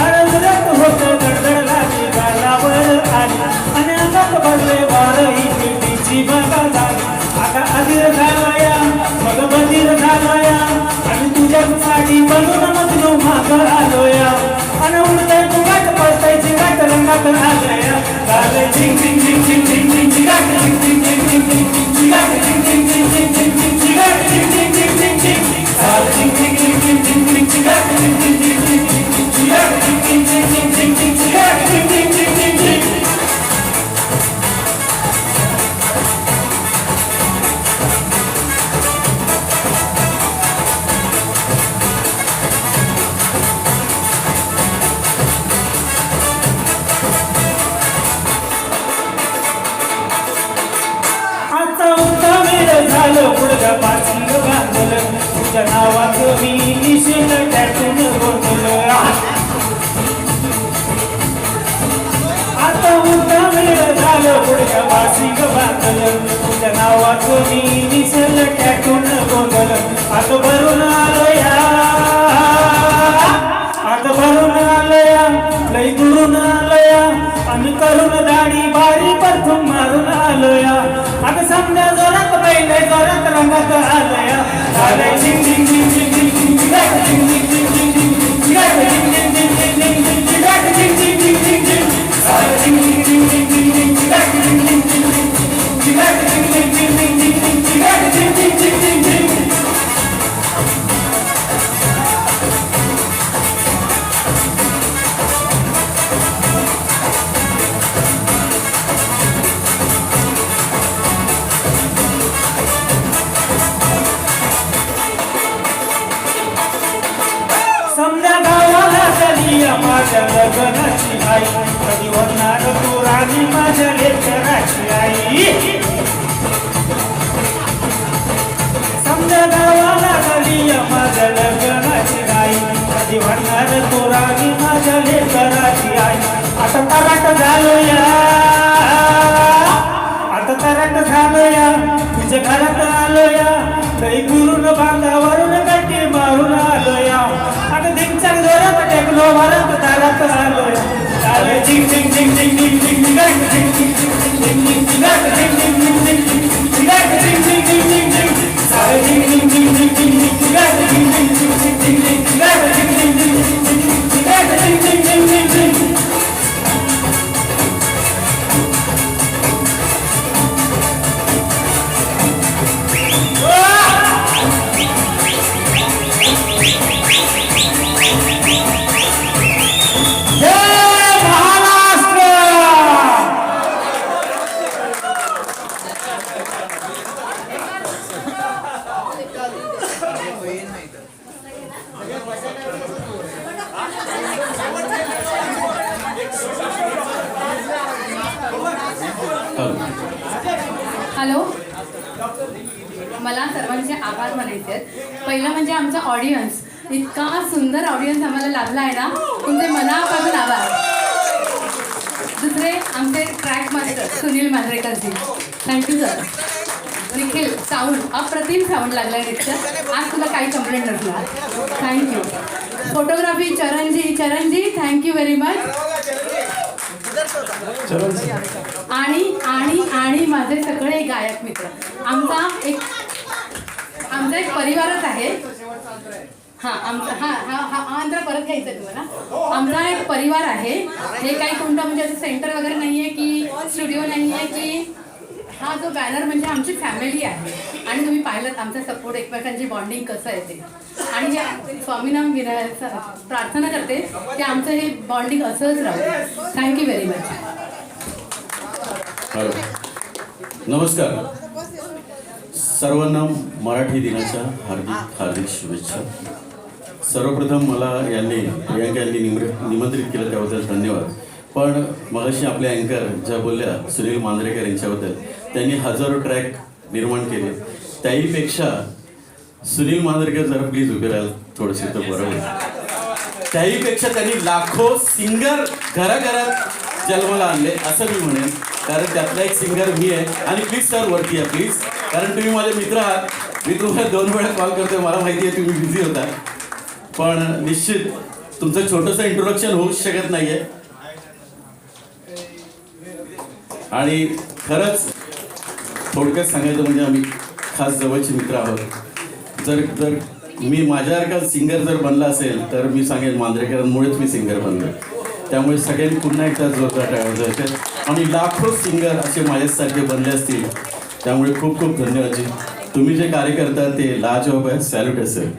अरजरत होत गडगडला गालावर आली आणि अंगात भरले वार ही पिंडीची बघा झाली. आता अधीर झालाया मग बधीर झालाया आणि तुझ्यासाठी बनून मजनू माग आलोया. आणि उडतय तुगाट पळतय चिगाट रंगात आलया. झाले झिंग झिंग झिंग झिंग झिंग झिंग चिगाट झिंग झिंग झिंग झिंग झिंग चिगाट झिंग झिंग झिंग झिंग झिंग झिंग चिगाट झिंग झिंग झिंग झिंग झिंग झाले झिंग झिंग झिंग झिंग झिंग झिंग चिगाट झिंग झिंग झिंग झिंग झिंग चिगाट झिंग झिंग झिंग झिंग झिंग झिंग चिगाट झिंग झिंग झिंग झिंग झिंग. झालं पुढं पासिंग बांधलं तुझ्या नावात मी निशेल टॅटून गोंधलं. आता उद्या वेळ झालं पुढं पासिंग बांधलं तुझ्या नावात मी निशेल टॅटून गोंधलं. आता भरून आलोया आता भरून आलोया लई दुरून आलोया आणि करून दाढी बारी परतून मारून आलोया. आता समजा जोरात पहिले जोरात रंगात आलया. झालंय झिंग झिंग झिंग झिंग झिंग झिंग चिगाट झिंग झिंग झिंग झिंग झिंग चिगाट झिंग झिंग झिंग झिंग झिंग झिंग चिगाट झिंग झिंग झिंग झिंग झिंग झालंय झिंग झिंग झिंग झिंग झिंग झिंग चिगाट झिंग झिंग झिंग झिंग चिगाट झिंग झिंग झिंग झिंग झिंग चिगाट झिंग झिंग झिंग झिंग झिंग. समजा गावाला झाली माझ्या लग्नाची आई. कधी होणार तू राणी माझ्या लेकराची आई. समजा गावाला झाली माझ्या लग्नाची आई. कधी होणार तू राणी माझ्या लेकराची आई. आता तराट झालोया आता तराट झालोया तुझ्या घरात आलोया. काही गुरुन बांधावरून गट्टी मारून आलोया. आता दिनचार जोरात टेकलो वरात दारात आलोया. झाले झिंग झिंग झिंग झिंग झिंग झिंग चिगाट झिंग झिंग झिंग झिंग झिंग चिगाट झिंग झिंग झिंग झिंग झिंग चिगाट झिंग झिंग झिंग झिंग झिंग झाले झिंग झिंग झिंग झिंग झिंग झिंग चिगाट झिंग झिंग झिंग झिंग झिंग झिंग चिगाट झिंग झिंग झिंग झिंग झिंग चिगाट झिंग झिंग झिंग झिंग झिंग. हॅलो, मला सर्वांचे आभार मानायचे आहेत. पहिलं म्हणजे आमचा ऑडियन्स, इतका सुंदर ऑडियन्स आम्हाला लाभला आहे ना, तुमचे मनापासून आभार. दुसरे आमचे ट्रॅक मास्टर सुनील मांजरेकरजी, थँक्यू सर. निखिल, साऊंड अप्रतिम साऊंड लागला आहे निखिल, आज तुला काही कंप्लेंट नसणार, थँक्यू. फोटोग्राफी चरणजी थँक्यू व्हेरी मच. आणि आणि आणि माझे सगळे गायक मित्र, आमचा एक परिवारच आहे. हां, आमचा हा आंध्र परत घ्यायचं तुम्हाला. आमचा एक परिवार आहे. हे काही कोणतं म्हणजे असं सेंटर वगैरे नाही आहे की स्टुडिओ नाही आहे की, हा जो बॅनर म्हणजे आमची फॅमिली आहे. आणि तुम्ही पाहिलं आमचा सपोर्ट, एकमेकांची बॉन्डिंग कसं आहे ते. आणि जे स्वामीनाम प्रार्थना करते की आमचं हे बॉन्डिंग असंच राहू. Thank you very much. नमस्कार सर्वांना, मराठी दिनाच्या हार्दिक हार्दिक शुभेच्छा. सर्वप्रथम मला प्रियांका यांनी निमंत्रित केलं त्याबद्दल धन्यवाद. पण मगाशी आपल्या अँकर ज्या बोलल्या सुनील मांजरेकर यांच्याबद्दल, त्यांनी हजारो ट्रॅक निर्माण केले. त्याहीपेक्षा सुनील मांजरेकर जरा प्लीज उभे राहाल थोडंसं तर बरं होईल. त्याहीपेक्षा त्यांनी लाखो सिंगर घराघरात जन्माला आणले असं मी म्हणेन, कारण त्यातला एक सिंगर मी आहे. आणि प्लीज सर वरती या प्लीज, कारण तुम्ही माझे मित्र आहात. मी तुम्हाला 2 वेळा कॉल करतोय, मला माहिती आहे तुम्ही बिझी होता, पण निश्चित तुमचं छोटंसं इंट्रोडक्शन होऊच शकत नाहीये. आणि खरंच थोडक्यात सांगायचं म्हणजे आम्ही खास जवळचे मित्र आहोत. जर मी माझ्यासारखा सिंगर जर बनला असेल तर मी सांगेन मांजरेकरांमुळेच मी सिंगर बनलो. त्यामुळे सगळ्यांनी पुन्हा एकदा जोरदार टाळ्या वाजवायच्या आणि लाखो सिंगर असे माझ्यासारखे बनले असतील. त्यामुळे खूप खूप धन्यवाद जी. तुम्ही जे कार्य करता ते लाजवाब आहे, सॅल्यूट असेल.